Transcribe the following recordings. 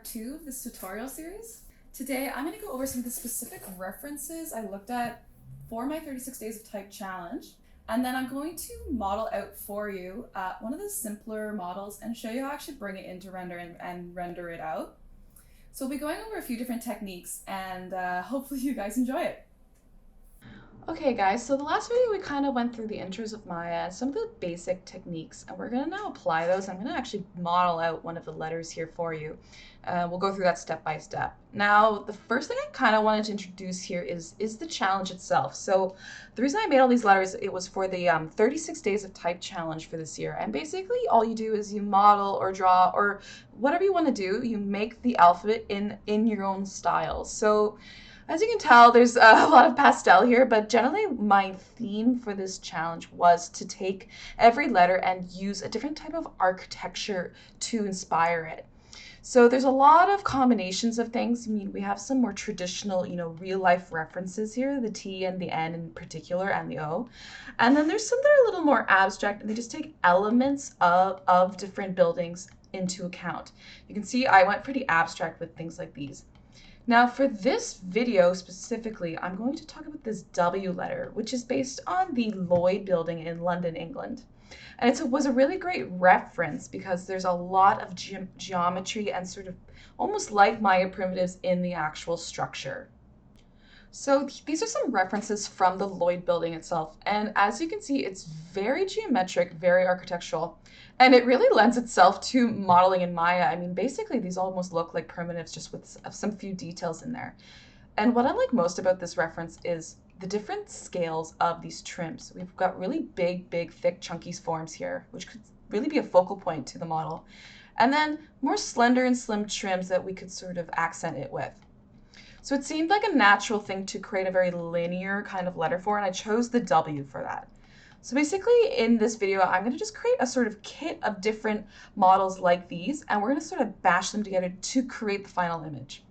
part 2 of this tutorial series. Today I'm going to go over some of the specific references I looked at for my 36 Days of Type challenge, and then I'm going to model out for you one of the simpler models and show you how to actually bring it into render and render it out. So we'll be going over a few different techniques, and hopefully you guys enjoy it. Okay guys, so the last video we kind of went through the intros of Maya and some of the basic techniques, and we're going to now apply those. I'm going to actually model out one of the letters here for you. We'll go through that step by step. Now, the first thing I kind of wanted to introduce here is the challenge itself. So the reason I made all these letters, it was for the 36 Days of Type challenge for this year. And basically all you do is you model or draw or whatever you want to do, you make the alphabet in your own style. So as you can tell, there's a lot of pastel here, but generally my theme for this challenge was to take every letter and use a different type of architecture to inspire it. So there's a lot of combinations of things. I mean, we have some more traditional, real life references here, the T and the N in particular, and the O. And then there's some that are a little more abstract, and they just take elements of different buildings into account. You can see I went pretty abstract with things like these. Now for this video specifically, I'm going to talk about this W letter, which is based on the Lloyd building in London, England. And it was a really great reference because there's a lot of geometry and sort of almost like Maya primitives in the actual structure. So these are some references from the Lloyd building itself. And as you can see, it's very geometric, very architectural, and it really lends itself to modeling in Maya. I mean, basically these almost look like primitives just with some few details in there. And what I like most about this reference is the different scales of these trims. We've got really big, thick, chunky forms here, which could really be a focal point to the model. And then more slender and slim trims that we could sort of accent it with. So it seemed like a natural thing to create a very linear kind of letter for, and I chose the W for that. So basically in this video, I'm going to just create a sort of kit of different models like these, and we're going to sort of bash them together to create the final image.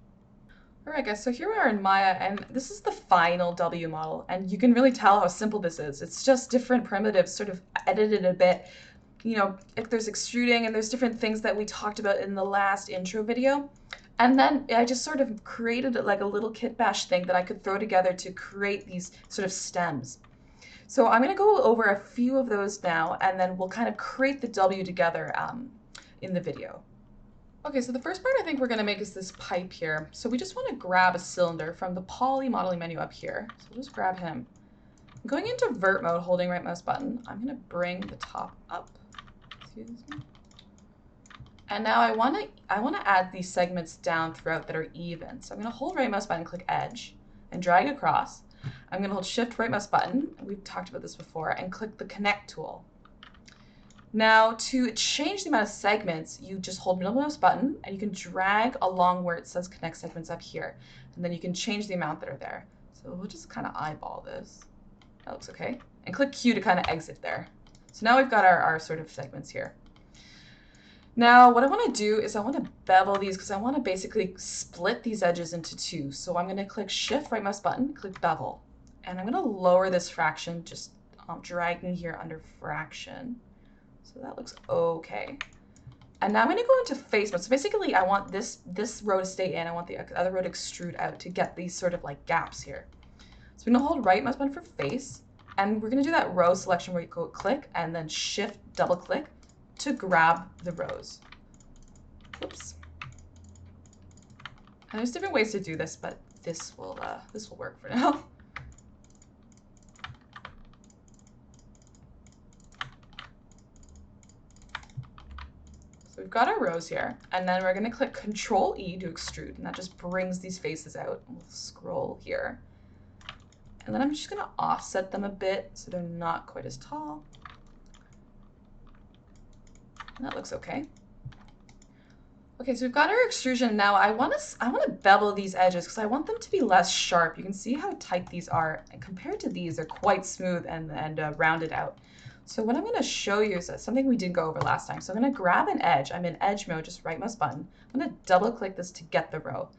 Alright guys, so here we are in Maya, and this is the final W model, and you can really tell how simple this is. It's just different primitives sort of edited a bit. If there's extruding and there's different things that we talked about in the last intro video. And then I just sort of created like a little kit bash thing that I could throw together to create these sort of stems. So I'm going to go over a few of those now, and then we'll kind of create the W together in the video. Okay, so the first part I think we're going to make is this pipe here. So we just want to grab a cylinder from the poly modeling menu up here. So we'll just grab him. I'm going into vert mode, holding right mouse button. I'm going to bring the top up. Excuse me. And now I want to add these segments down throughout that are even. So I'm going to hold right mouse button, click edge, and drag across. I'm going to hold shift right mouse button, we've talked about this before, and click the connect tool. Now to change the amount of segments, you just hold middle mouse button and you can drag along where it says connect segments up here. And then you can change the amount that are there. So we'll just kind of eyeball this. That looks okay. And click Q to kind of exit there. So now we've got our sort of segments here. Now what I want to do is I want to bevel these because I want to basically split these edges into two. So I'm going to click shift right mouse button, click bevel. And I'm going to lower this fraction, just dragging here under fraction. So that looks okay. And now I'm going to go into face mode. So basically I want this row to stay in. I want the other row to extrude out to get these sort of like gaps here. So we're going to hold right mouse button for face. And we're going to do that row selection where you go click and then shift double click to grab the rows. Oops. And there's different ways to do this, but this will work for now. So we've got our rows here, and then we're going to click Control E to extrude, and that just brings these faces out. We'll scroll here. And then I'm just going to offset them a bit so they're not quite as tall. And that looks okay. Okay, so we've got our extrusion. Now I want to bevel these edges because I want them to be less sharp. You can see how tight these are, and compared to these, they're quite smooth and rounded out. So what I'm going to show you is something we did go over last time. So I'm going to grab an edge. I'm in edge mode, just right mouse button. I'm going to double click this to get the row.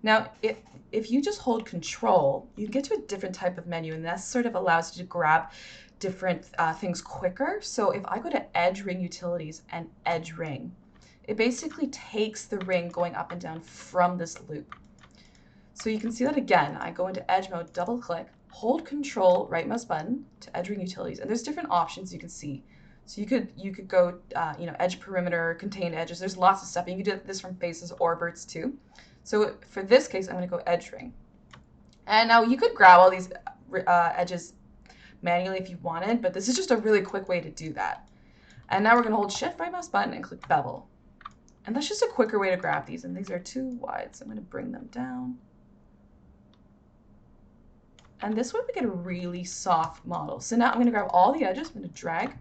Now, if you just hold Control, you get to a different type of menu, and that sort of allows you to grab different things quicker. So if I go to Edge Ring Utilities and Edge Ring, it basically takes the ring going up and down from this loop. So you can see that again. I go into edge mode, double click, hold control, right mouse button to edge ring utilities. And there's different options you can see. So you could go, edge perimeter, contain edges. There's lots of stuff. And you can do this from faces or verts too. So for this case, I'm going to go edge ring. And now you could grab all these edges manually if you wanted, but this is just a really quick way to do that. And now we're going to hold shift right mouse button and click bevel. And that's just a quicker way to grab these. And these are too wide, so I'm going to bring them down. And this way we get a really soft model. So now I'm going to grab all the edges, I'm going to drag,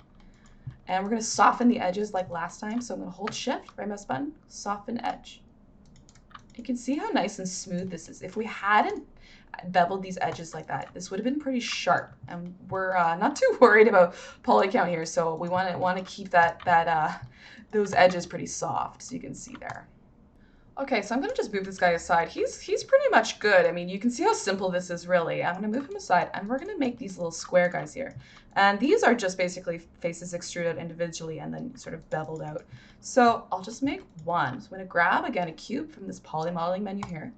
and we're going to soften the edges like last time. So I'm going to hold shift, right mouse button, soften edge. You can see how nice and smooth this is. If we hadn't beveled these edges like that, this would have been pretty sharp. And we're not too worried about poly count here, so we want to keep those edges pretty soft, so you can see there. Okay, so I'm going to just move this guy aside. He's pretty much good. I mean, you can see how simple this is, really. I'm going to move him aside, and we're going to make these little square guys here. And these are just basically faces extruded individually and then sort of beveled out. So I'll just make one. So I'm going to grab, again, a cube from this poly modeling menu here.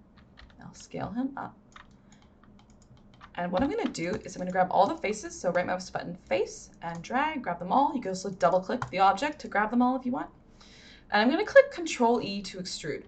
I'll scale him up. And what I'm going to do is I'm going to grab all the faces, so right mouse button face, and drag, grab them all. You can also double click the object to grab them all if you want. And I'm going to click Control E to extrude.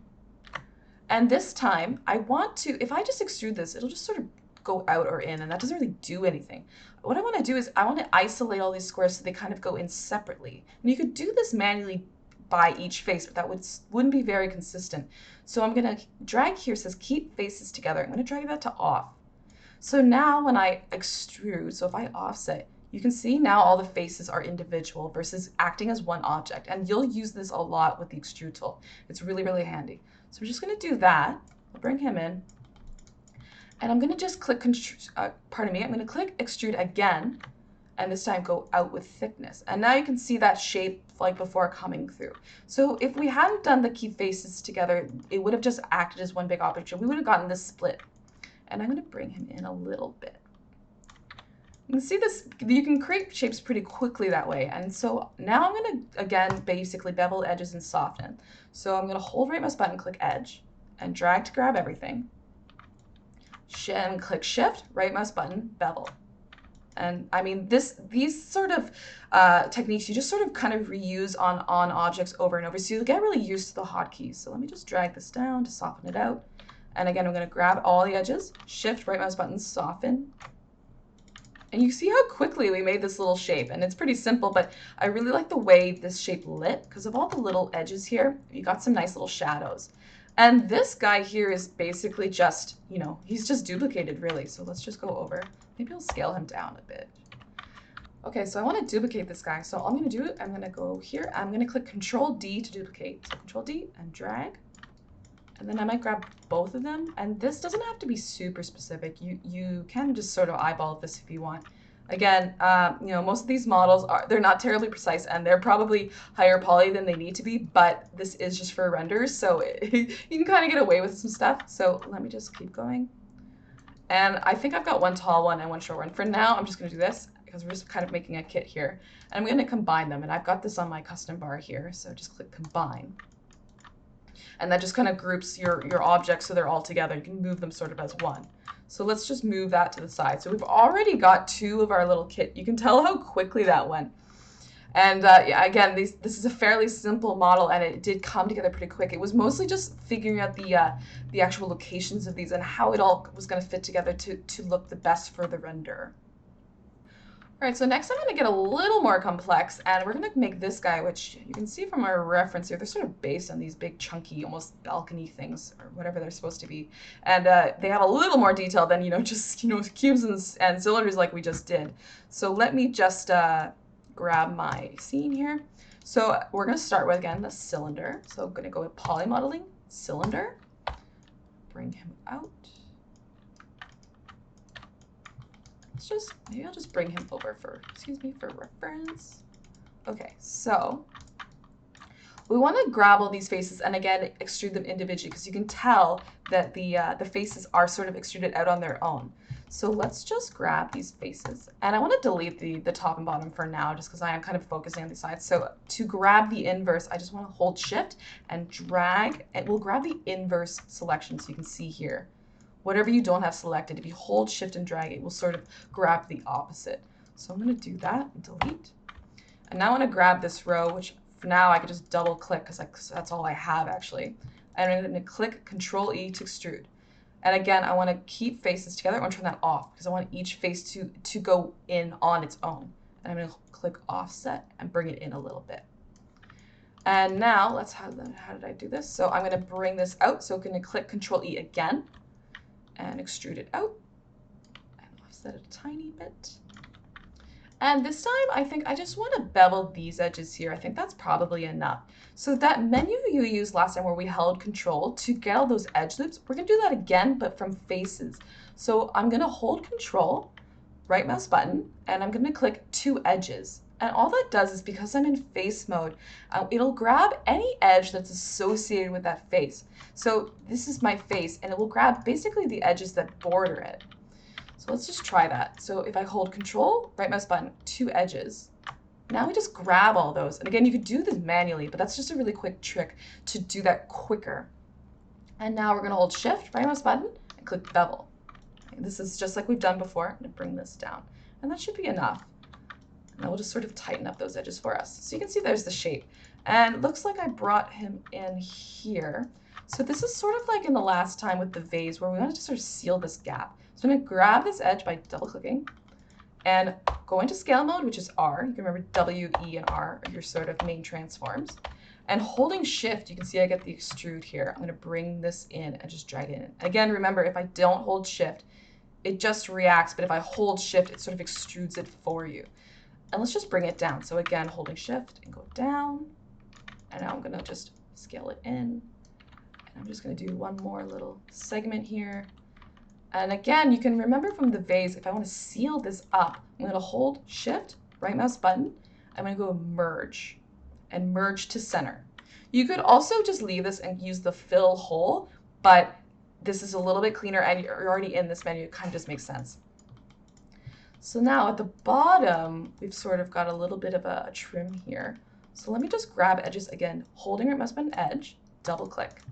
And this time, I want to, if I just extrude this, it'll just sort of go out or in, and that doesn't really do anything. What I want to do is I want to isolate all these squares so they kind of go in separately. And you could do this manually by each face, but that wouldn't be very consistent. So I'm going to drag here, it says keep faces together. I'm going to drag that to off. So now when I extrude, so if I offset, you can see now all the faces are individual versus acting as one object. And you'll use this a lot with the extrude tool. It's really, really handy. So we're just going to do that. I'll bring him in. And I'm going to just click, I'm going to click extrude again. And this time go out with thickness. And now you can see that shape like before coming through. So if we hadn't done the keep faces together, it would have just acted as one big object. We would have gotten this split. And I'm going to bring him in a little bit. You can see this, you can create shapes pretty quickly that way. And so now I'm going to, again, basically bevel edges and soften. So I'm going to hold right mouse button, click edge, and drag to grab everything. And click shift, right mouse button, bevel. And I mean, these sort of techniques, you just sort of kind of reuse on objects over and over. So you'll get really used to the hotkeys. So let me just drag this down to soften it out. And again, I'm going to grab all the edges, shift, right mouse button, soften. And you see how quickly we made this little shape, and it's pretty simple, but I really like the way this shape lit because of all the little edges here. You got some nice little shadows. And this guy here is basically just, he's just duplicated really. So let's just go over. Maybe I'll scale him down a bit. Okay, so I want to duplicate this guy. So all I'm going to do, I'm going to go here. I'm going to click Control D to duplicate. So Control D and drag. And then I might grab both of them. And this doesn't have to be super specific. You can just sort of eyeball this if you want. Again, most of these models they're not terribly precise and they're probably higher poly than they need to be, but this is just for renders. So you can kind of get away with some stuff. So let me just keep going. And I think I've got one tall one and one short one. For now, I'm just going to do this because we're just kind of making a kit here. And I'm going to combine them. And I've got this on my custom bar here. So just click combine. And that just kind of groups your objects so they're all together. You can move them sort of as one. So let's just move that to the side. So we've already got two of our little kit. You can tell how quickly that went. And yeah, again, this is a fairly simple model, and it did come together pretty quick. It was mostly just figuring out the actual locations of these and how it all was going to fit together to look the best for the render. All right, so next I'm going to get a little more complex, and we're going to make this guy, which you can see from our reference here, they're sort of based on these big chunky, almost balcony things, or whatever they're supposed to be. And they have a little more detail than, just, cubes and cylinders like we just did. So let me just grab my scene here. So we're going to start with, again, the cylinder. So I'm going to go with poly modeling, cylinder, bring him out. Maybe I'll just bring him over for reference. Okay, so We want to grab all these faces and again extrude them individually because you can tell that the faces are sort of extruded out on their own. So let's just grab these faces, and I want to delete the top and bottom for now just because I am kind of focusing on the sides. So to grab the inverse, I just want to hold shift and drag, and we'll grab the inverse selection so you can see here. Whatever you don't have selected, if you hold shift and drag, it will sort of grab the opposite. So I'm going to do that and delete. And now I want to grab this row, which for now I could just double click because that's all I have actually. And I'm going to click Control E to extrude. And again, I want to keep faces together. I want to turn that off because I want each face to go in on its own. And I'm going to click offset and bring it in a little bit. And now let's how did I do this? So I'm going to bring this out. So I'm going to click Control E again and extrude it out and offset it a tiny bit. And this time, I think I just want to bevel these edges here. I think that's probably enough. So that menu you used last time where we held Control to get all those edge loops, we're going to do that again, but from faces. So I'm going to hold Control, right mouse button, and I'm going to click two edges. And all that does is because I'm in face mode, it'll grab any edge that's associated with that face. So this is my face, and it will grab basically the edges that border it. So let's just try that. So if I hold Control, right mouse button, two edges, now we just grab all those. And again, you could do this manually, but that's just a really quick trick to do that quicker. And now we're going to hold Shift, right mouse button, and click Bevel. Okay, this is just like we've done before. I'm going to bring this down. And that should be enough. And that will just sort of tighten up those edges for us. So you can see there's the shape. And it looks like I brought him in here. So this is sort of like in the last time with the vase where we wanted to sort of seal this gap. So I'm going to grab this edge by double clicking and go into scale mode, which is R. You can remember W, E, and R are your sort of main transforms. And holding shift, you can see I get the extrude here. I'm going to bring this in and just drag it in. Again, remember, if I don't hold shift, it just reacts. But if I hold shift, it sort of extrudes it for you. And let's just bring it down. So again, holding shift and go down. And now I'm going to just scale it in. And I'm just going to do one more little segment here. And again, you can remember from the vase, if I want to seal this up, I'm going to hold shift, right mouse button. I'm going to go merge and merge to center. You could also just leave this and use the fill hole, but this is a little bit cleaner and you're already in this menu. It kind of just makes sense. So now at the bottom, we've sort of got a little bit of a trim here. So let me just grab edges again, holding right mouse button edge, double click.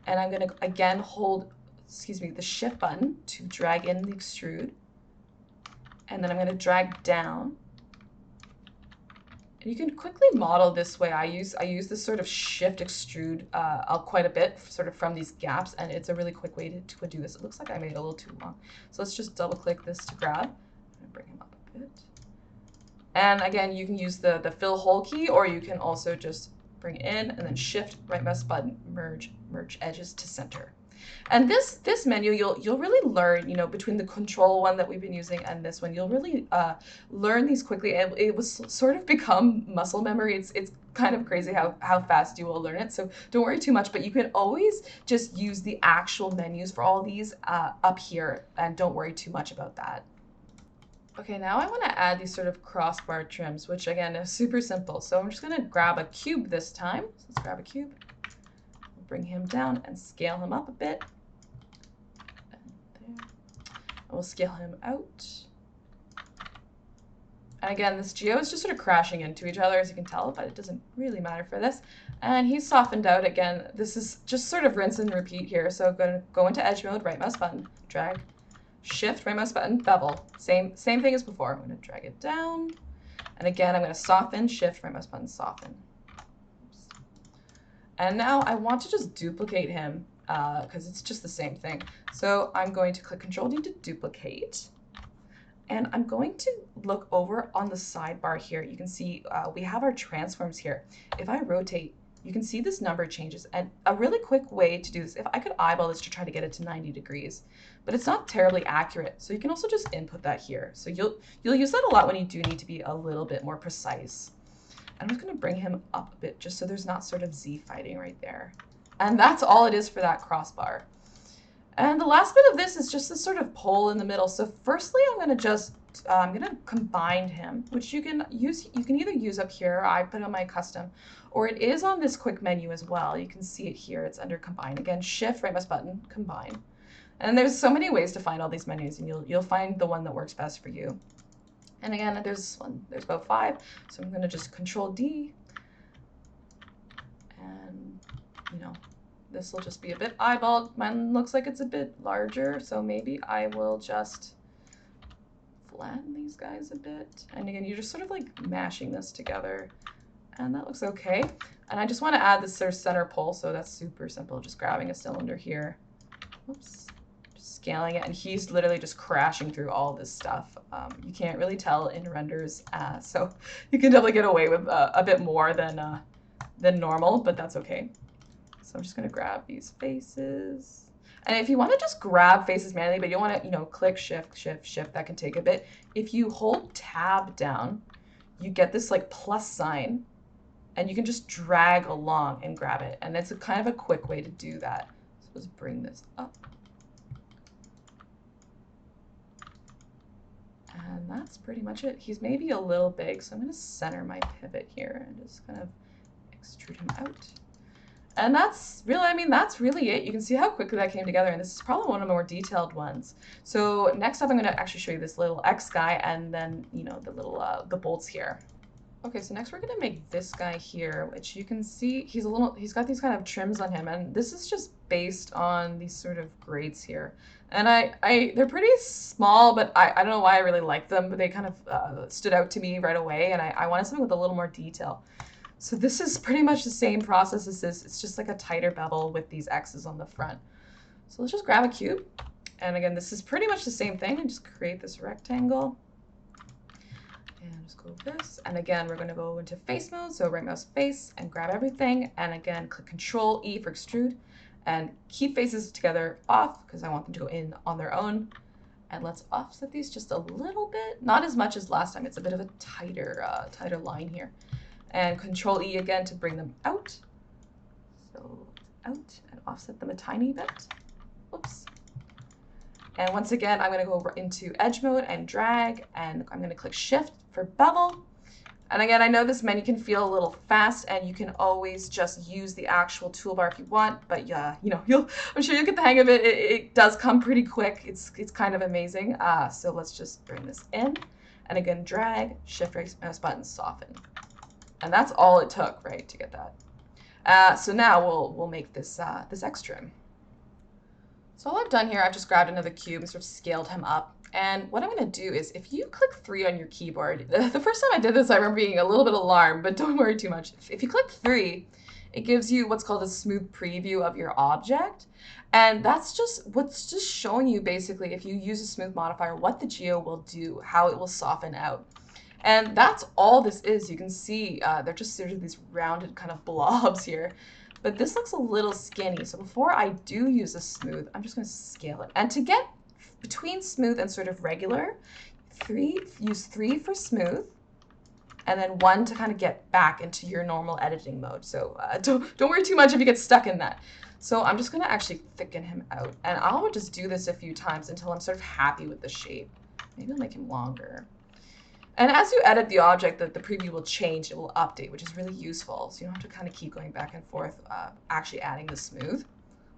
And I'm going to again hold the shift button to drag in the extrude. And then I'm going to drag down. And you can quickly model this way. I use this sort of shift extrude quite a bit sort of from these gaps, and it's a really quick way to do this. It looks like I made it a little too long. So let's just double click this to grab. I'm going to bring him up a bit. And again, you can use the fill hole key, or you can also just bring it in and then shift, right mouse button, merge edges to center. And this menu, you'll really learn, between the control one that we've been using and this one, you'll really learn these quickly. And it was sort of become muscle memory. It's kind of crazy how fast you will learn it. So don't worry too much, but you can always just use the actual menus for all these up here, and don't worry too much about that. Okay, now I want to add these sort of crossbar trims, which again is super simple. So I'm just going to grab a cube this time. So let's grab a cube. Bring him down and scale him up a bit. And there. And we'll scale him out. And again, this geo is just sort of crashing into each other, as you can tell, but it doesn't really matter for this. And he's softened out again. This is just sort of rinse and repeat here. So I'm going to go into edge mode, right mouse button, drag, shift, right mouse button, bevel. Same thing as before. I'm going to drag it down. And again, I'm going to soften, shift, right mouse button, soften. And now I want to just duplicate him because it's just the same thing. So I'm going to click Control D to duplicate. And I'm going to look over on the sidebar here. You can see we have our transforms here. If I rotate, you can see this number changes. And a really quick way to do this, if I could eyeball this to try to get it to 90 degrees, but it's not terribly accurate. So you can also just input that here. So you'll use that a lot when you do need to be a little bit more precise. I'm just going to bring him up a bit just so there's not sort of Z fighting right there. And that's all it is for that crossbar. And the last bit of this is just this sort of pole in the middle. So firstly, I'm gonna combine him, which you can either use up here, I put it on my custom, or it is on this quick menu as well. You can see it here, it's under combine. Again, shift, right mouse button, combine. And there's so many ways to find all these menus, and you'll find the one that works best for you. And again, there's about 5, so I'm gonna just Control D, and this will just be a bit eyeballed. Mine looks like it's a bit larger, so maybe I will just flatten these guys a bit. And again, you're just sort of like mashing this together, and that looks okay. And I just want to add this sort of center pole, so that's super simple. Just grabbing a cylinder here, whoops, just scaling it, and he's literally just crashing through all this stuff. You can't really tell in renders, so you can definitely get away with a bit more than normal, but that's okay. So I'm just going to grab these faces. And if you want to just grab faces manually, but you don't want to, click shift, shift, shift, that can take a bit. If you hold tab down, you get this like plus sign, and you can just drag along and grab it. And it's kind of a quick way to do that. So let's bring this up. And that's pretty much it. He's maybe a little big, so I'm going to center my pivot here and just kind of extrude him out. And that's really it. You can see how quickly that came together, and this is probably one of the more detailed ones. So next up, I'm going to actually show you this little X guy, and then, the little, the bolts here. Okay, so next we're going to make this guy here, which you can see he's got these kind of trims on him, and this is just based on these sort of grates here. And they're pretty small, but I don't know why I really like them, but they kind of stood out to me right away, and I wanted something with a little more detail. So this is pretty much the same process as this. It's just like a tighter bevel with these X's on the front. So let's just grab a cube. And again, this is pretty much the same thing. And just create this rectangle. And just go with this. And again, we're going to go into face mode. So right mouse face and grab everything. And again, click Control E for extrude. And keep faces together off because I want them to go in on their own. And let's offset these just a little bit. Not as much as last time. It's a bit of a tighter line here. And Control E again to bring them out. So out and offset them a tiny bit. Oops. And once again, I'm going to go into edge mode and drag, and I'm going to click Shift for bevel. And again, I know this menu can feel a little fast, and you can always just use the actual toolbar if you want. But yeah, I'm sure you'll get the hang of it. It does come pretty quick. It's kind of amazing. So let's just bring this in, and again, drag, Shift mouse button, soften. And that's all it took, right, to get that. So now we'll make this X trim. So all I've done here, I've just grabbed another cube and sort of scaled him up. And what I'm going to do is, if you click 3 on your keyboard, the first time I did this, I remember being a little bit alarmed, but don't worry too much. If you click 3, it gives you what's called a smooth preview of your object. And that's what's just showing you basically, if you use a smooth modifier, what the geo will do, how it will soften out. And that's all this is. You can see they're just sort of these rounded kind of blobs here. But this looks a little skinny. So before I do use a smooth, I'm just going to scale it. And to get between smooth and sort of regular, use 3 for smooth, and then 1 to kind of get back into your normal editing mode. So don't worry too much if you get stuck in that. So I'm just going to actually thicken him out. And I'll just do this a few times until I'm sort of happy with the shape. Maybe I'll make him longer. And as you edit the object, the preview will change, it will update, which is really useful. So you don't have to kind of keep going back and forth, actually adding the smooth.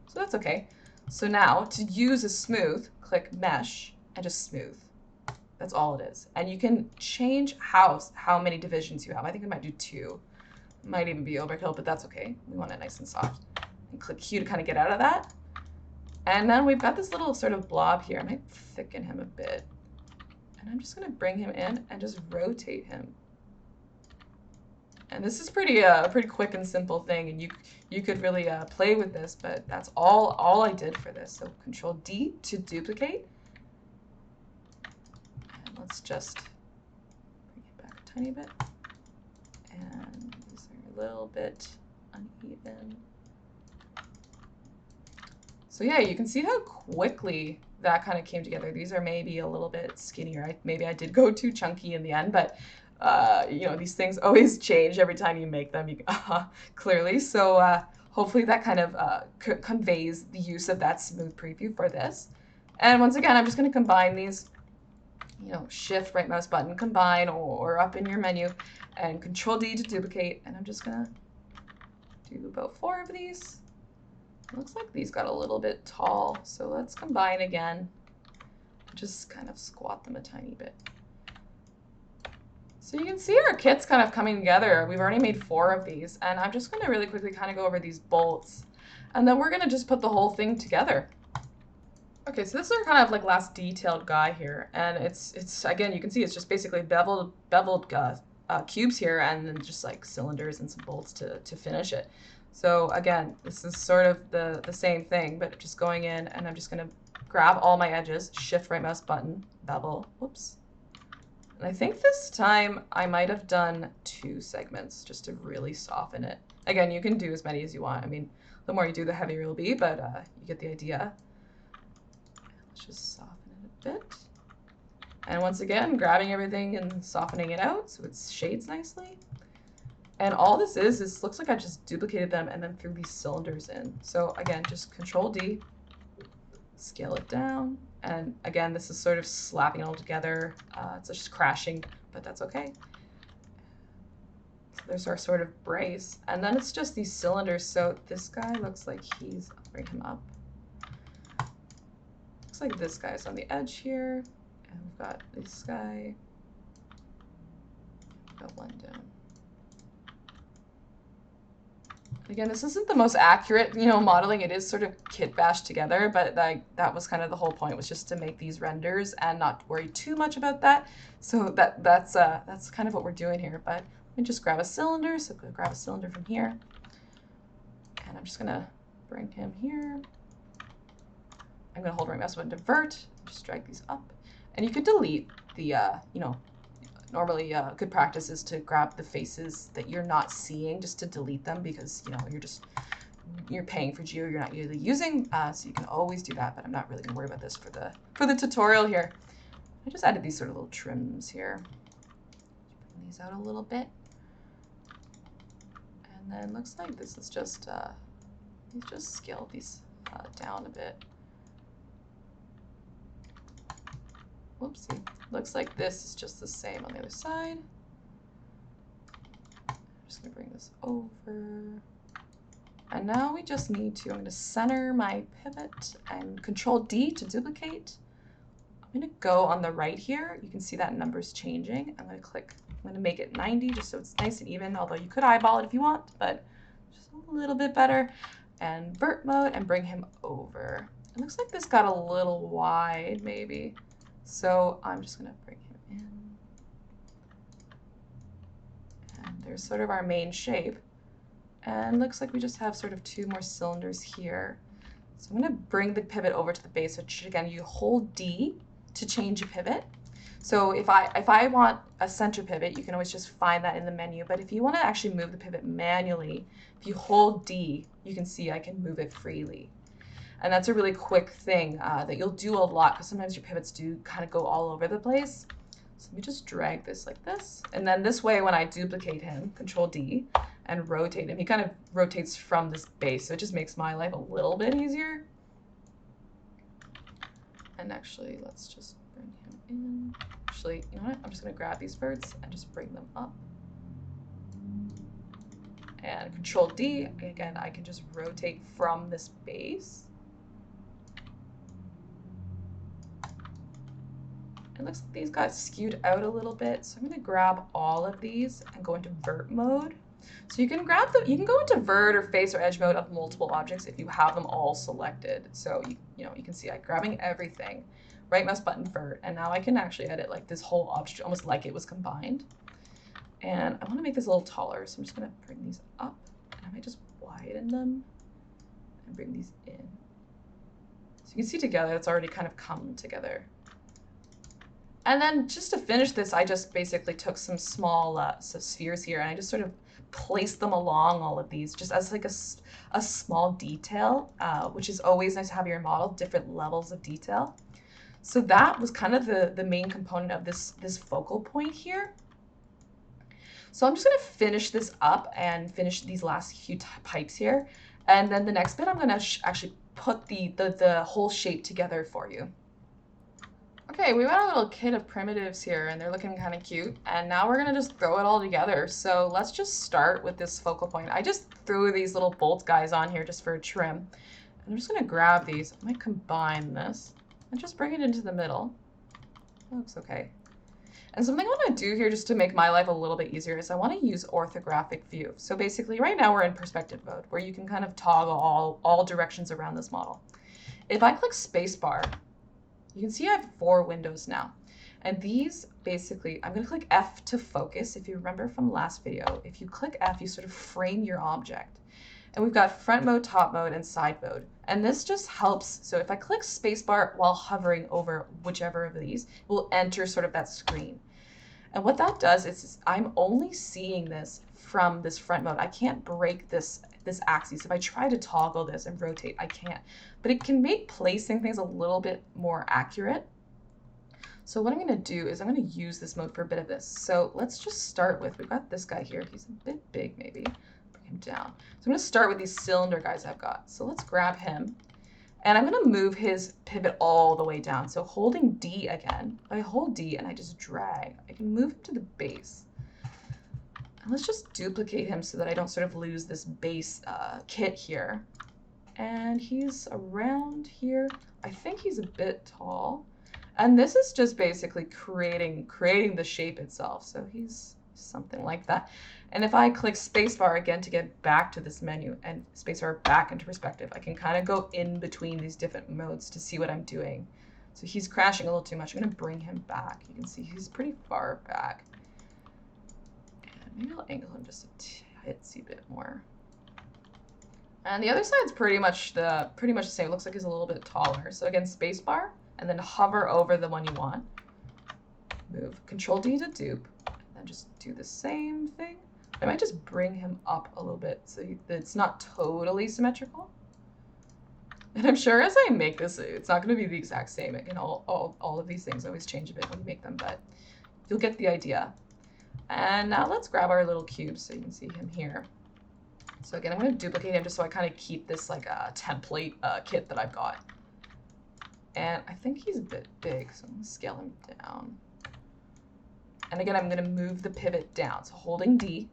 So that's okay. So now to use a smooth, click mesh and just smooth. That's all it is. And you can change how many divisions you have. I think I might do 2. Might even be overkill, but that's okay. We want it nice and soft. And click Q to kind of get out of that. And then we've got this little sort of blob here. I might thicken him a bit. And I'm just going to bring him in and just rotate him. And this is pretty quick and simple thing, and you could really play with this, but that's all I did for this. So Control D to duplicate. And let's just bring it back a tiny bit. And these are a little bit uneven. So yeah, you can see how quickly that kind of came together. These are maybe a little bit skinnier. Maybe I did go too chunky in the end, but these things always change every time you make them, clearly. So hopefully that kind of conveys the use of that smooth preview for this. And once again, I'm just going to combine these, you know, shift right mouse button, combine, or up in your menu, and Control D to duplicate. And I'm just going to do about 4 of these. It looks like these got a little bit tall, so let's combine again. Just kind of squat them a tiny bit. So you can see our kit's kind of coming together. We've already made 4 of these, and I'm just going to really quickly kind of go over these bolts, and then we're going to just put the whole thing together. Okay, so this is our kind of like last detailed guy here, and it's again, you can see it's just basically beveled cubes here, and then just like cylinders and some bolts to finish it. So again, this is sort of the same thing, but just going in, and I'm just going to grab all my edges, shift right mouse button, bevel, whoops. And I think this time I might have done 2 segments just to really soften it. Again, you can do as many as you want. I mean, the more you do, the heavier it will be, but you get the idea. Let's just soften it a bit. And once again, grabbing everything and softening it out so it shades nicely. And all this is looks like I just duplicated them and then threw these cylinders in. So again, just Control D, scale it down. And again, this is sort of slapping it all together. It's just crashing, but that's okay. So there's our sort of brace. And then it's just these cylinders. So this guy looks like he's, I'll bring him up. Looks like this guy's on the edge here. And we've got this guy. Got one down. Again, this isn't the most accurate, you know, modeling. It is sort of kit bashed together, but that was kind of the whole point, was just to make these renders and not worry too much about that. So that's kind of what we're doing here. But let me just grab a cylinder. So go grab a cylinder from here, and I'm just gonna bring him here. I'm gonna hold right mouse button to vert. Just drag these up, and you could delete the, you know. Normally, good practice is to grab the faces that you're not seeing, just to delete them, because, you know, you're paying for geo you're not really using, so you can always do that. But I'm not really gonna worry about this for the tutorial here. I just added these sort of little trims here. Bring these out a little bit, and then looks like this is just scaled these down a bit. Whoopsie. Looks like this is just the same on the other side. I'm just going to bring this over. And now we just need to, I'm going to center my pivot and Control D to duplicate. I'm going to go on the right here. You can see that number's changing. I'm going to click, I'm going to make it 90 just so it's nice and even, although you could eyeball it if you want, but just a little bit better. And vert mode and bring him over. It looks like this got a little wide maybe. So I'm just going to bring him in. And there's sort of our main shape. And looks like we just have sort of 2 more cylinders here. So I'm going to bring the pivot over to the base, which again, you hold D to change a pivot. So if I want a center pivot, you can always just find that in the menu. But if you want to actually move the pivot manually, if you hold D, you can see I can move it freely. And that's a really quick thing that you'll do a lot, because sometimes your pivots do kind of go all over the place. So let me just drag this like this. And then this way, when I duplicate him, Control D, and rotate him, he kind of rotates from this base. So it just makes my life a little bit easier. And actually, let's just bring him in. Actually, you know what? I'm just going to grab these verts and just bring them up. And Control D, again, I can just rotate from this base. It looks like these got skewed out a little bit, so I'm going to grab all of these and go into vert mode. So you can grab them, you can go into vert or face or edge mode of multiple objects if you have them all selected. So you know, you can see I'm grabbing everything, right mouse button vert, and now I can actually edit like this whole object almost like it was combined. And I want to make this a little taller, so I'm just going to bring these up, and I might just widen them and bring these in. So you can see together it's already kind of come together. And then just to finish this, I just basically took some small spheres here, and I just sort of placed them along all of these, just as like a small detail, which is always nice to have your model, different levels of detail. So that was kind of the main component of this focal point here. So I'm just going to finish this up and finish these last few pipes here. And then the next bit, I'm gonna actually put the whole shape together for you. Okay, we got a little kit of primitives here, and they're looking kind of cute. And now we're gonna just throw it all together. So let's just start with this focal point. I just threw these little bolt guys on here just for a trim. And I'm just gonna grab these. I might combine this and just bring it into the middle. That looks okay. And something I want to do here just to make my life a little bit easier is I want to use orthographic view. So basically right now we're in perspective mode where you can kind of toggle all directions around this model. If I click spacebar, you can see I have 4 windows now. And these basically, I'm going to click F to focus. If you remember from last video, if you click F, you sort of frame your object. And we've got front mode, top mode, and side mode. And this just helps. So if I click spacebar while hovering over whichever of these, it will enter sort of that screen. And what that does is I'm only seeing this from this front mode. I can't break this axis. If I try to toggle this and rotate, I can't. But it can make placing things a little bit more accurate. So what I'm going to do is I'm going to use this mode for a bit of this. So let's just start with, we've got this guy here. He's a bit big maybe. Him down. So I'm going to start with these cylinder guys I've got. So let's grab him. And I'm going to move his pivot all the way down. So holding D again, I hold D and I just drag. I can move him to the base. And let's just duplicate him so that I don't sort of lose this base kit here. And he's around here. I think he's a bit tall. And this is just basically creating the shape itself. So he's something like that. And if I click spacebar again to get back to this menu and spacebar back into perspective, I can kind of go in between these different modes to see what I'm doing. So he's crashing a little too much. I'm going to bring him back. You can see he's pretty far back. And maybe I'll angle him just a titsy bit more. And the other side's pretty much the same. It looks like he's a little bit taller. So again, spacebar and then hover over the one you want. Move Control D to dupe. And just do the same thing. I might just bring him up a little bit so it's not totally symmetrical. And I'm sure as I make this, it's not going to be the exact same. Again, all of these things always change a bit when you make them, but you'll get the idea. And now let's grab our little cube so you can see him here. So again, I'm going to duplicate him just so I kind of keep this like a template kit that I've got. And I think he's a bit big, so I'm going to scale him down. And again, I'm going to move the pivot down. So holding D,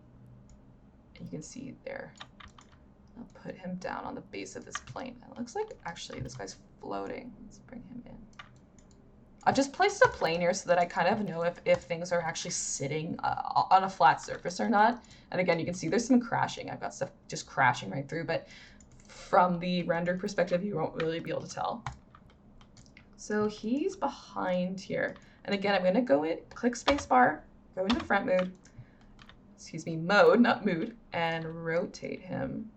and you can see there. I'll put him down on the base of this plane. It looks like actually this guy's floating. Let's bring him in. I've just placed a plane here so that I kind of know if things are actually sitting on a flat surface or not. And again, you can see there's some crashing. I've got stuff just crashing right through, but from the render perspective, you won't really be able to tell. So he's behind here. And again, I'm going to go in, click spacebar, go into front mode, mode, not mood, and rotate him.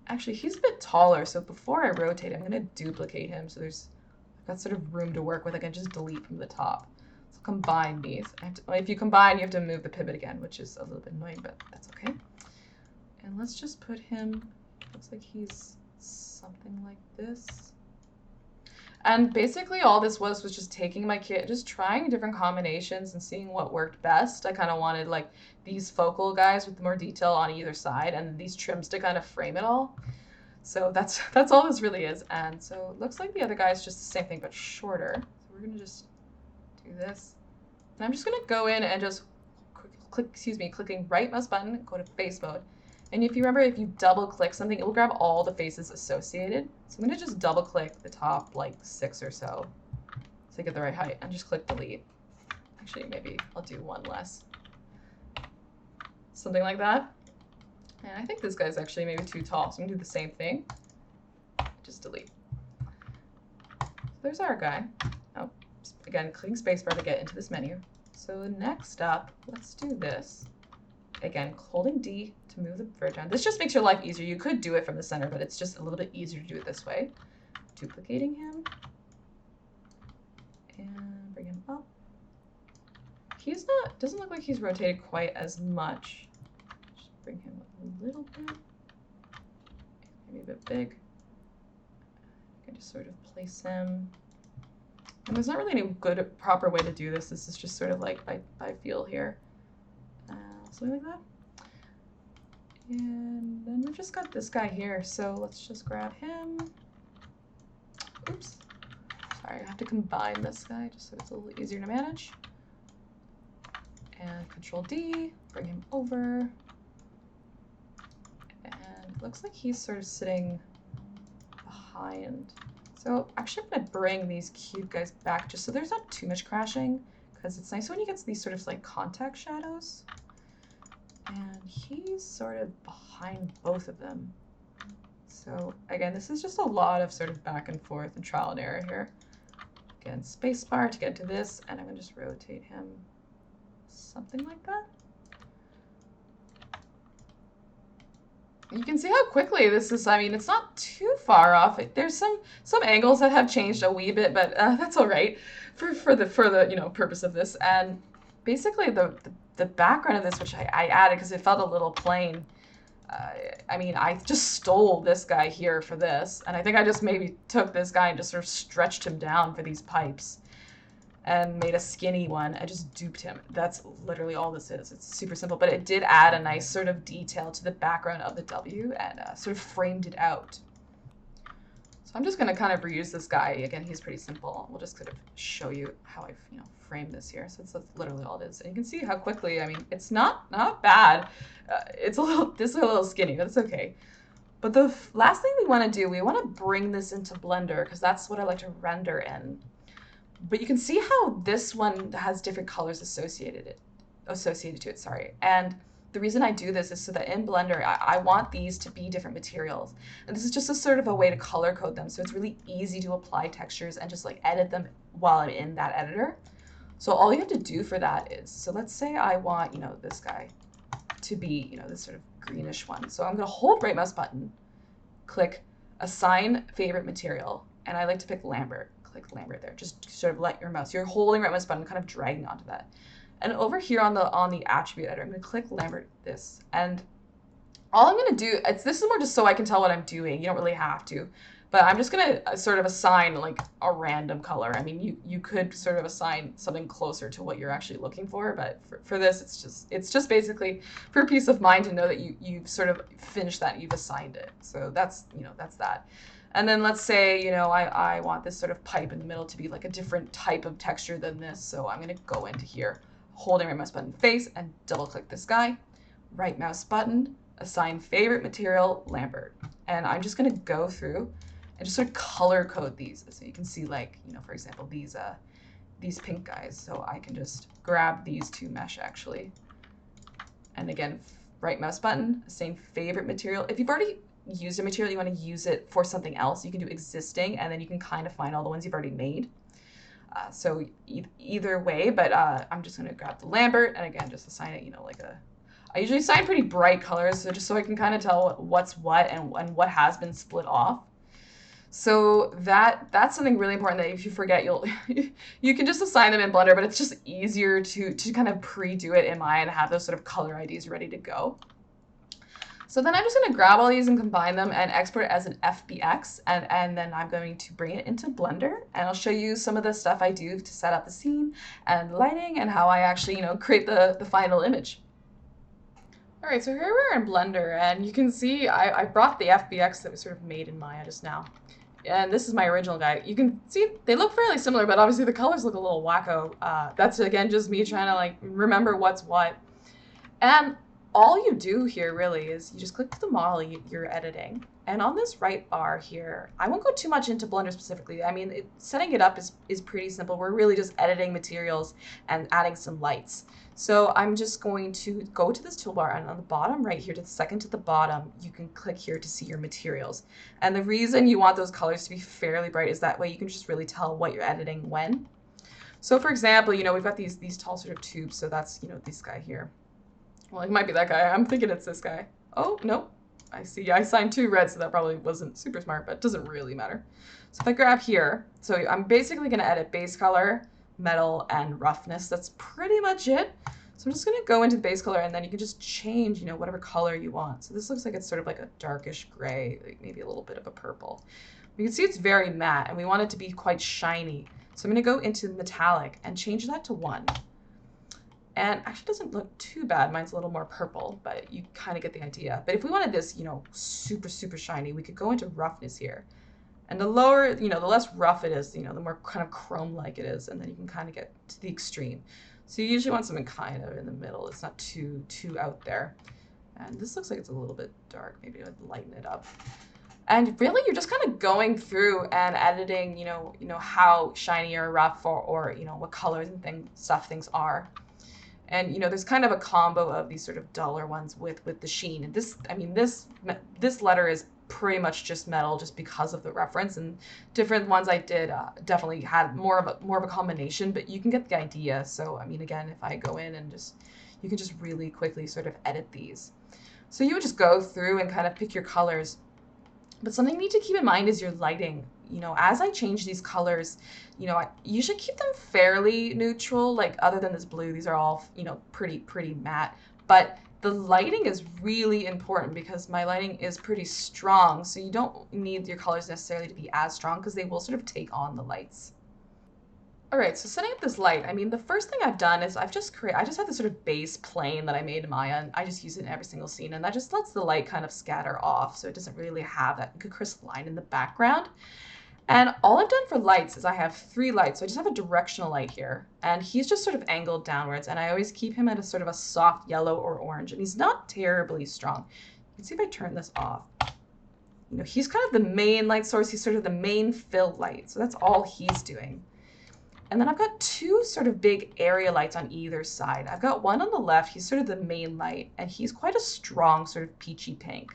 Actually, he's a bit taller, so before I rotate, I'm going to duplicate him so I've got sort of room to work with. I can just delete from the top. So combine these. If you combine, you have to move the pivot again, which is a little bit annoying, but that's okay. And let's just put him, looks like he's something like this. And basically all this was just taking my kit, just trying different combinations and seeing what worked best. I kind of wanted like these focal guys with more detail on either side and these trims to kind of frame it all. So that's all this really is. And so it looks like the other guy is just the same thing but shorter. So we're going to just do this. And I'm just going to go in and just clicking right mouse button, go to face mode. And if you remember, if you double click something, it will grab all the faces associated. So I'm going to just double click the top like 6 or so to get the right height and just click delete. Actually, maybe I'll do one less. Something like that. And I think this guy's actually maybe too tall, so I'm going to do the same thing. Just delete. So there's our guy. Oh, again, clicking spacebar to get into this menu. So next up, let's do this. Again, holding D to move the bird down. This just makes your life easier. You could do it from the center, but it's just a little bit easier to do it this way. Duplicating him. And bring him up. Doesn't look like he's rotated quite as much. Just bring him up a little bit. Maybe a bit big. I can just sort of place him. And there's not really any good, proper way to do this. This is just sort of like by feel here. Something like that. And then we've just got this guy here, so let's just grab him. Oops. Sorry, I have to combine this guy just so it's a little easier to manage. And Control D, bring him over. And it looks like he's sort of sitting behind. So actually I'm gonna bring these cube guys back just so there's not too much crashing, because it's nice when you get these sort of like contact shadows. And he's sort of behind both of them. So again, this is just a lot of sort of back and forth and trial and error here. Again, spacebar to get to this, and I'm gonna just rotate him something like that. You can see how quickly this is. I mean, it's not too far off. There's some angles that have changed a wee bit, but that's all right for the purpose of this. And basically the background of this, which I added because it felt a little plain. I mean, I just stole this guy here for this, and I think I just maybe took this guy and just sort of stretched him down for these pipes and made a skinny one. I just duped him. That's literally all this is. It's super simple, but it did add a nice sort of detail to the background of the W and sort of framed it out. So I'm just going to kind of reuse this guy. Again, he's pretty simple. We'll just kind of show you how I've framed this here. So that's literally all it is. And you can see how quickly, I mean, it's not bad. This is a little skinny, but it's okay. But the last thing we want to do, we want to bring this into Blender because that's what I like to render in. But you can see how this one has different colors associated to it, sorry. And the reason I do this is so that in Blender, I want these to be different materials. And this is just a sort of a way to color code them. So it's really easy to apply textures and just like edit them while I'm in that editor. So all you have to do for that is, so let's say I want, this guy to be, this sort of greenish one. So I'm going to hold right mouse button, click assign favorite material. And I like to pick Lambert. Click Lambert there. Just sort of let your mouse. You're holding right mouse button, kind of dragging onto that. And over here on the attribute editor, I'm going to click Lambert this. And all I'm going to do, this is more just so I can tell what I'm doing. You don't really have to. But I'm just going to sort of assign like a random color. I mean, you could sort of assign something closer to what you're actually looking for. But for this, it's just basically for peace of mind to know that you've sort of finished that. You've assigned it. So that's that. And then let's say, I want this sort of pipe in the middle to be like a different type of texture than this. So I'm going to go into here, holding right mouse button face and double click this guy, right mouse button, assign favorite material, Lambert. And I'm just going to go through and just sort of color code these. So you can see like, for example, these pink guys. So I can just grab these two mesh actually. And again, right mouse button, assign favorite material. If you've already used a material, you want to use it for something else, you can do existing, and then you can kind of find all the ones you've already made. So either way, but I'm just going to grab the Lambert and again, just assign it, I usually assign pretty bright colors, so just so I can kind of tell what's what and what has been split off. So that's something really important that if you forget, you can just assign them in Blender, but it's just easier to kind of pre-do it in Maya and have those sort of color IDs ready to go. So then I'm just going to grab all these and combine them and export it as an FBX, and then I'm going to bring it into Blender, and I'll show you some of the stuff I do to set up the scene and lighting and how I actually, create the final image. All right, so here we're in Blender, and you can see I brought the FBX that was sort of made in Maya just now. And this is my original guy. You can see they look fairly similar, but obviously the colors look a little wacko. That's, again, just me trying to, remember what's what. And all you do here really is you just click the model you're editing. And on this right bar here, I won't go too much into Blender specifically. I mean, setting it up is pretty simple. We're really just editing materials and adding some lights. So I'm just going to go to this toolbar, and on the bottom right here, to the second to the bottom, you can click here to see your materials. And the reason you want those colors to be fairly bright is that way you can just really tell what you're editing when. So for example, we've got these tall sort of tubes. So that's, this guy here. Well, it might be that guy. I'm thinking it's this guy. Oh, no. I see. I signed 2 red, so that probably wasn't super smart, but it doesn't really matter. So if I grab here, so I'm basically going to edit base color, metal, and roughness. That's pretty much it. So I'm just going to go into the base color, and then you can just change, whatever color you want. So this looks like it's sort of like a darkish gray, like maybe a little bit of a purple. You can see it's very matte, and we want it to be quite shiny. So I'm going to go into metallic and change that to 1. And actually doesn't look too bad. Mine's a little more purple, but you kind of get the idea. But if we wanted this, you know, super, super shiny, we could go into roughness here. And the lower, you know, the less rough it is, you know, the more kind of chrome-like it is, and then you can kind of get to the extreme. So you usually want something kind of in the middle. It's not too out there. And this looks like it's a little bit dark. Maybe I'd lighten it up. And really, you're just kind of going through and editing, you know how shiny or rough or you know what colors and things are. And you know, there's kind of a combo of these sort of duller ones with the sheen. And this, I mean, this letter is pretty much just metal, just because of the reference. And different ones I did definitely had more of a combination, but you can get the idea. So I mean, again, if I go in and you can just really quickly sort of edit these. So you would just go through and kind of pick your colors. But something you need to keep in mind is your lighting. You know, as I change these colors, you know, you should keep them fairly neutral. Like, other than this blue, these are all, you know, pretty matte. But the lighting is really important because my lighting is pretty strong. So you don't need your colors necessarily to be as strong because they will sort of take on the lights. All right, so setting up this light, I mean, the first thing I've done is I just have this sort of base plane that I made in Maya, and I just use it in every single scene, and that just lets the light kind of scatter off, so it doesn't really have that good crisp line in the background. And all I've done for lights is I have 3 lights. So I just have a directional light here, and he's just sort of angled downwards, and I always keep him at a sort of a soft yellow or orange, and he's not terribly strong. You can see if I turn this off. You know, he's kind of the main light source. He's sort of the main fill light, so that's all he's doing. And then I've got 2 sort of big area lights on either side. I've got one on the left, he's sort of the main light, and he's quite a strong sort of peachy pink.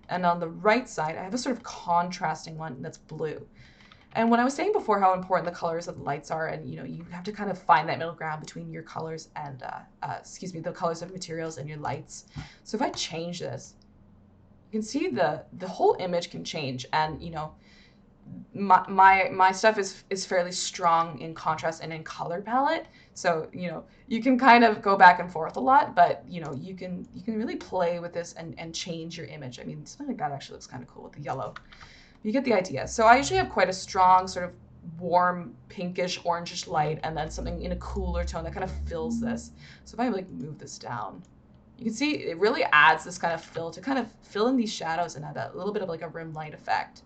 And on the right side, I have a sort of contrasting one that's blue. And when I was saying before how important the colors of the lights are, and you know, you have to kind of find that middle ground between your colors and, the colors of materials and your lights. So if I change this, you can see the whole image can change, and you know, my stuff is fairly strong in contrast and in color palette, so you know, you can kind of go back and forth a lot, but you know, you can really play with this and change your image. I mean, something like that actually looks kind of cool with the yellow. You get the idea. So I usually have quite a strong sort of warm pinkish orangish light, and then something in a cooler tone that kind of fills this. So if I like move this down, you can see it really adds this kind of fill to kind of fill in these shadows and add that little bit of like a rim light effect.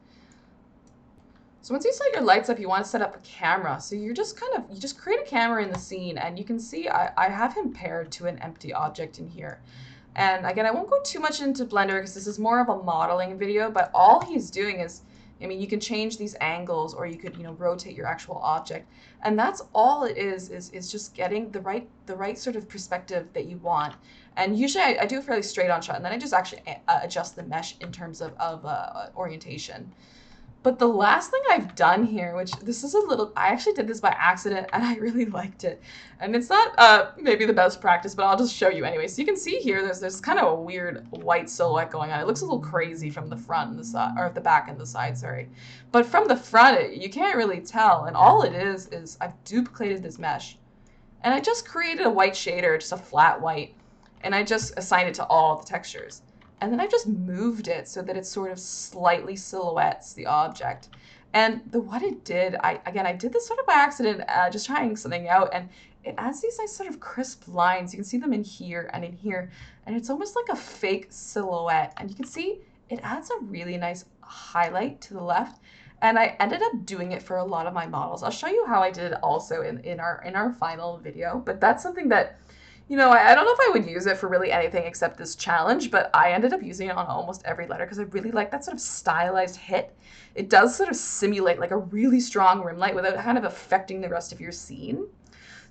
So once you set your lights up, you want to set up a camera. So you just create a camera in the scene, and you can see I have him paired to an empty object in here. And again, I won't go too much into Blender because this is more of a modeling video, but all he's doing is, I mean, you can change these angles, or you could, you know, rotate your actual object. And that's all it is just getting the right sort of perspective that you want. And usually I do a fairly straight on shot, and then I just actually adjust the mesh in terms of orientation. But the last thing I've done here, which this is I actually did this by accident and I really liked it. And it's not maybe the best practice, but I'll just show you anyway. So you can see here, there's kind of a weird white silhouette going on. It looks a little crazy from the front and the side, or the back and the side, sorry. But from the front, you can't really tell. And all it is I've duplicated this mesh. And I just created a white shader, just a flat white. And I just assigned it to all the textures. And then I just moved it so that it sort of slightly silhouettes the object. And what it did, I did this sort of by accident, just trying something out, and it adds these nice sort of crisp lines. You can see them in here and in here, and it's almost like a fake silhouette. And you can see it adds a really nice highlight to the left. And I ended up doing it for a lot of my models. I'll show you how I did it also in our final video, but that's something that, you know, I don't know if I would use it for really anything except this challenge, but I ended up using it on almost every letter because I really like that sort of stylized hit. It does sort of simulate like a really strong rim light without kind of affecting the rest of your scene.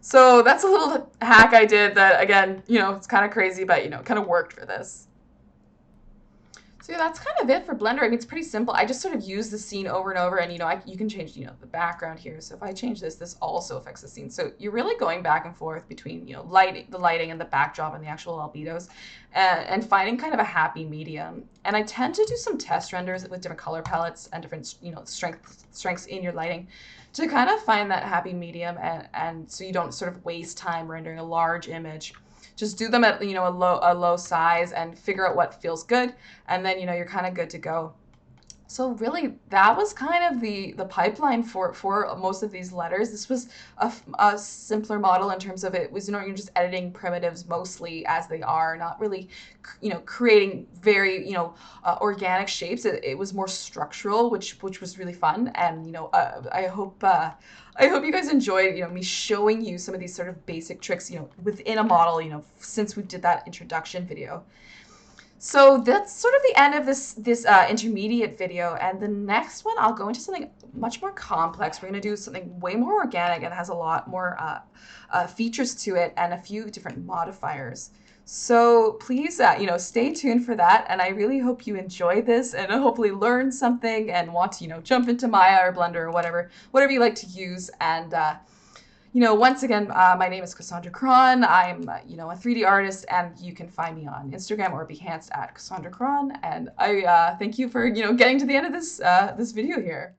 So that's a little hack I did that, again, you know, it's kind of crazy, but, you know, it kind of worked for this. So yeah, that's kind of it for Blender. I mean, it's pretty simple. I just sort of use the scene over and over, and you know, you can change, you know, the background here. So if I change this, this also affects the scene. So you're really going back and forth between, you know, the lighting and the backdrop and the actual albedos, and finding kind of a happy medium. And I tend to do some test renders with different color palettes and different, you know, strengths in your lighting to kind of find that happy medium, and so you don't sort of waste time rendering a large image. Just do them at, you know, a low size and figure out what feels good, and then, you know, you're kind of good to go. So really, that was kind of the pipeline for most of these letters. This was a simpler model in terms of it was, you're just editing primitives mostly as they are, not really, creating very, organic shapes. It was more structural, which was really fun. And, I hope you guys enjoyed, me showing you some of these sort of basic tricks, within a model, since we did that introduction video. So that's sort of the end of this intermediate video, and the next one I'll go into something much more complex. We're going to do something way more organic and has a lot more features to it and a few different modifiers. So please, stay tuned for that, and I really hope you enjoy this and hopefully learn something and want to, jump into Maya or Blender or whatever you like to use. And once again, my name is Kassy Krahn. I'm, a 3D artist, and you can find me on Instagram or Behance at Kassy Krahn. And I thank you for, getting to the end of this video here.